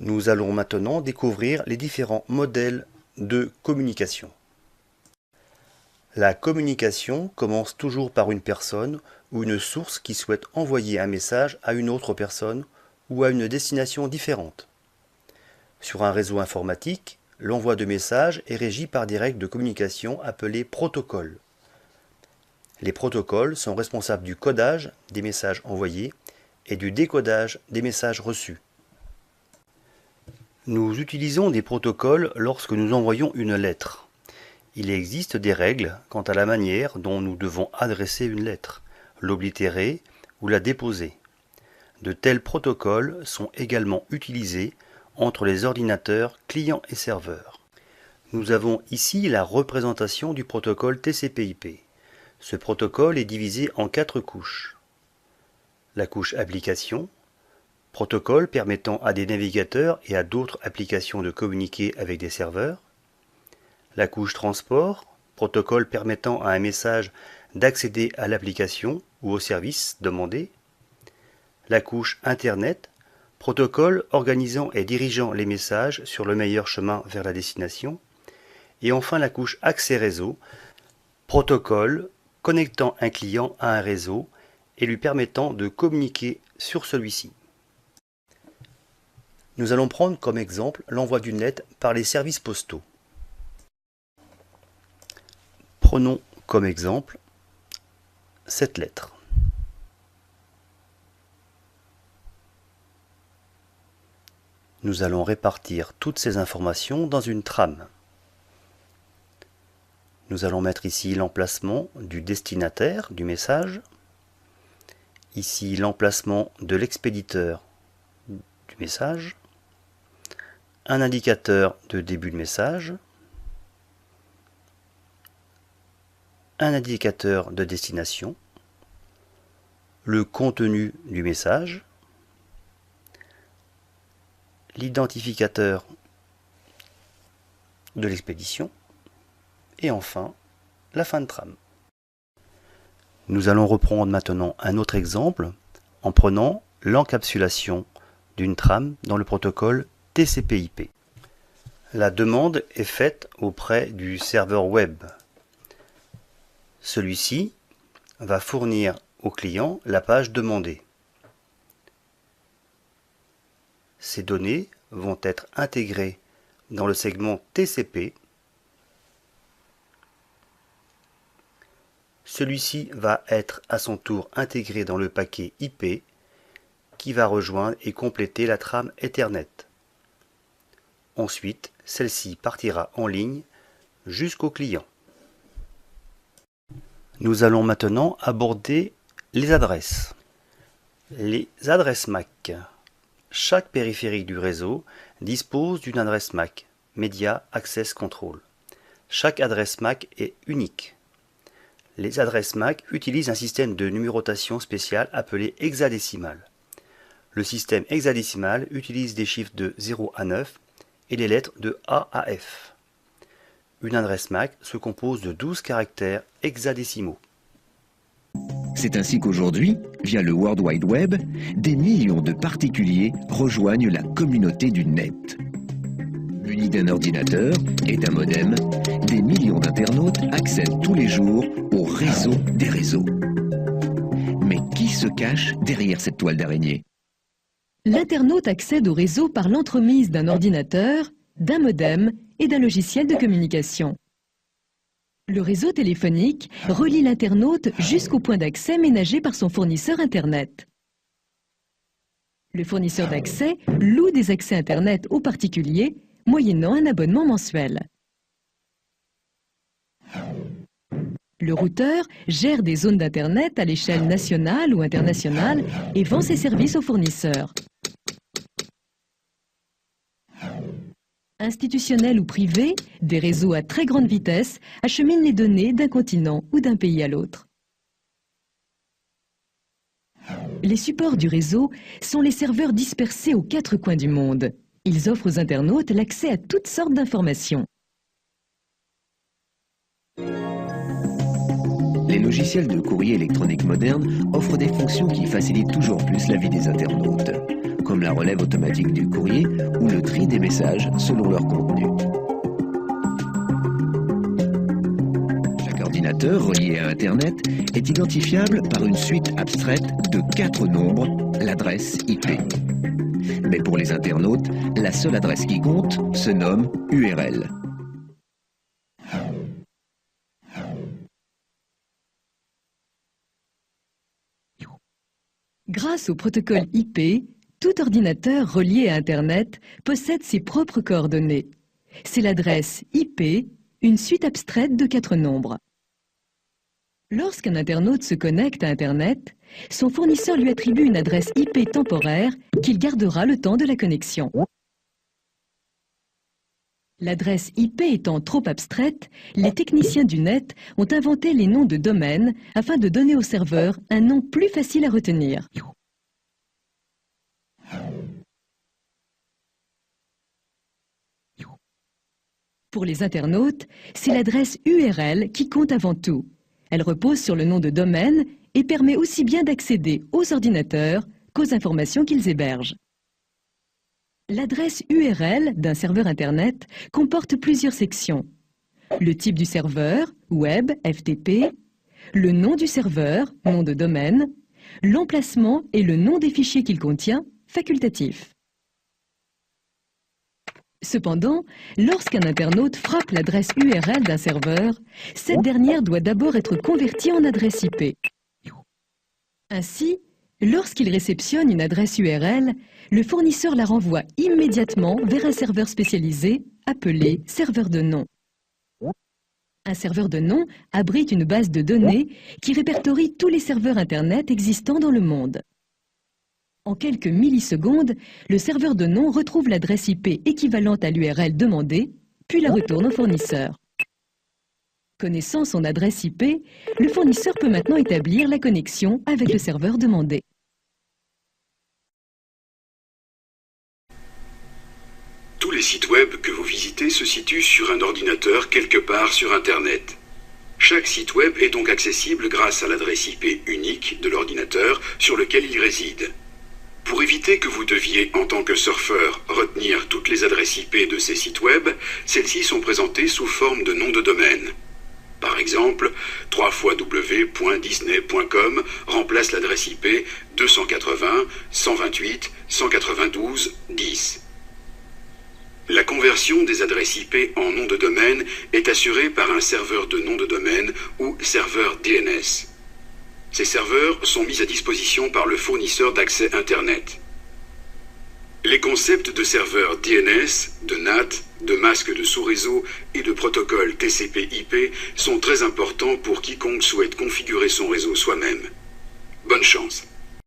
Nous allons maintenant découvrir les différents modèles de communication. La communication commence toujours par une personne ou une source qui souhaite envoyer un message à une autre personne ou à une destination différente. Sur un réseau informatique, l'envoi de messages est régi par des règles de communication appelées protocoles. Les protocoles sont responsables du codage des messages envoyés et du décodage des messages reçus. Nous utilisons des protocoles lorsque nous envoyons une lettre. Il existe des règles quant à la manière dont nous devons adresser une lettre, l'oblitérer ou la déposer. De tels protocoles sont également utilisés entre les ordinateurs clients et serveurs. Nous avons ici la représentation du protocole TCP/IP. Ce protocole est divisé en 4 couches. La couche application, protocole permettant à des navigateurs et à d'autres applications de communiquer avec des serveurs. La couche transport, protocole permettant à un message d'accéder à l'application ou au service demandé. La couche Internet, protocole organisant et dirigeant les messages sur le meilleur chemin vers la destination. Et enfin la couche accès réseau, protocole connectant un client à un réseau et lui permettant de communiquer sur celui-ci. Nous allons prendre comme exemple l'envoi d'une lettre par les services postaux. Prenons comme exemple cette lettre. Nous allons répartir toutes ces informations dans une trame. Nous allons mettre ici l'emplacement du destinataire du message, ici l'emplacement de l'expéditeur du message, un indicateur de début de message, un indicateur de destination, le contenu du message, l'identificateur de l'expédition et enfin la fin de trame. Nous allons reprendre maintenant un autre exemple en prenant l'encapsulation d'une trame dans le protocole TCP/IP. La demande est faite auprès du serveur web. Celui-ci va fournir au client la page demandée. Ces données vont être intégrées dans le segment TCP. Celui-ci va être à son tour intégré dans le paquet IP qui va rejoindre et compléter la trame Ethernet. Ensuite, celle-ci partira en ligne jusqu'au client. Nous allons maintenant aborder les adresses. Les adresses MAC. Chaque périphérique du réseau dispose d'une adresse MAC, Media Access Control. Chaque adresse MAC est unique. Les adresses MAC utilisent un système de numérotation spécial appelé hexadécimal. Le système hexadécimal utilise des chiffres de 0 à 9 et les lettres de A à F. Une adresse MAC se compose de 12 caractères hexadécimaux. C'est ainsi qu'aujourd'hui, via le World Wide Web, des millions de particuliers rejoignent la communauté du net. Munis d'un ordinateur et d'un modem, des millions d'internautes accèdent tous les jours au réseau des réseaux. Mais qui se cache derrière cette toile d'araignée? L'internaute accède au réseau par l'entremise d'un ordinateur, d'un modem et d'un logiciel de communication. Le réseau téléphonique relie l'internaute jusqu'au point d'accès ménagé par son fournisseur Internet. Le fournisseur d'accès loue des accès Internet aux particuliers, moyennant un abonnement mensuel. Le routeur gère des zones d'Internet à l'échelle nationale ou internationale et vend ses services aux fournisseurs. Institutionnels ou privés, des réseaux à très grande vitesse acheminent les données d'un continent ou d'un pays à l'autre. Les supports du réseau sont les serveurs dispersés aux 4 coins du monde. Ils offrent aux internautes l'accès à toutes sortes d'informations. Les logiciels de courrier électronique modernes offrent des fonctions qui facilitent toujours plus la vie des internautes, comme la relève automatique du courrier ou le messages selon leur contenu. Chaque ordinateur relié à Internet est identifiable par une suite abstraite de 4 nombres, l'adresse IP. Mais pour les internautes, la seule adresse qui compte se nomme URL. Grâce au protocole IP, tout ordinateur relié à Internet possède ses propres coordonnées. C'est l'adresse IP, une suite abstraite de 4 nombres. Lorsqu'un internaute se connecte à Internet, son fournisseur lui attribue une adresse IP temporaire qu'il gardera le temps de la connexion. L'adresse IP étant trop abstraite, les techniciens du net ont inventé les noms de domaine afin de donner au serveur un nom plus facile à retenir. Pour les internautes, c'est l'adresse URL qui compte avant tout. Elle repose sur le nom de domaine et permet aussi bien d'accéder aux ordinateurs qu'aux informations qu'ils hébergent. L'adresse URL d'un serveur Internet comporte plusieurs sections. Le type du serveur, web, FTP, le nom du serveur, nom de domaine, l'emplacement et le nom des fichiers qu'il contient, facultatif. Cependant, lorsqu'un internaute frappe l'adresse URL d'un serveur, cette dernière doit d'abord être convertie en adresse IP. Ainsi, lorsqu'il réceptionne une adresse URL, le fournisseur la renvoie immédiatement vers un serveur spécialisé appelé serveur de nom. Un serveur de nom abrite une base de données qui répertorie tous les serveurs Internet existants dans le monde. En quelques millisecondes, le serveur de nom retrouve l'adresse IP équivalente à l'URL demandée, puis la retourne au fournisseur. Connaissant son adresse IP, le fournisseur peut maintenant établir la connexion avec le serveur demandé. Tous les sites web que vous visitez se situent sur un ordinateur quelque part sur Internet. Chaque site web est donc accessible grâce à l'adresse IP unique de l'ordinateur sur lequel il réside. Pour éviter que vous deviez, en tant que surfeur, retenir toutes les adresses IP de ces sites web, celles-ci sont présentées sous forme de nom de domaine. Par exemple, www.disney.com remplace l'adresse IP 280.128.192.10. La conversion des adresses IP en nom de domaine est assurée par un serveur de nom de domaine ou serveur DNS. Ces serveurs sont mis à disposition par le fournisseur d'accès Internet. Les concepts de serveurs DNS, de NAT, de masques de sous-réseau et de protocole TCP/IP sont très importants pour quiconque souhaite configurer son réseau soi-même. Bonne chance!